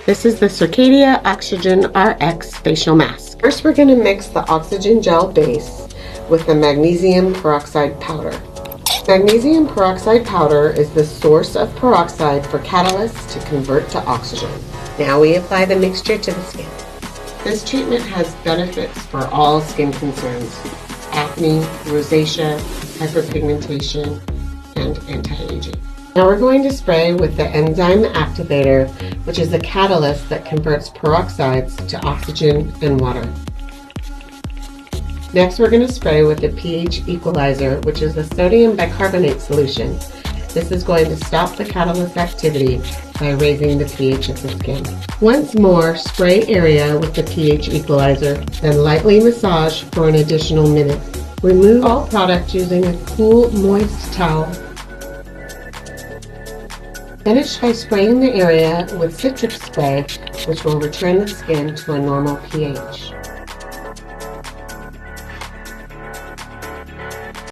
This is the Circadia Oxygen RX Facial Mask. First, we're going to mix the oxygen gel base with the magnesium peroxide powder. Magnesium peroxide powder is the source of peroxide for catalysts to convert to oxygen. Now we apply the mixture to the skin. This treatment has benefits for all skin concerns: acne, rosacea, hyperpigmentation, and anti-aging. Now we're going to spray with the enzyme activator, which is a catalyst that converts peroxides to oxygen and water. Next, we're going to spray with the pH equalizer, which is a sodium bicarbonate solution. This is going to stop the catalyst activity by raising the pH of the skin. Once more, spray area with the pH equalizer, then lightly massage for an additional minute. Remove all product using a cool, moist towel. Finish by spraying the area with citric spray, which will return the skin to a normal pH.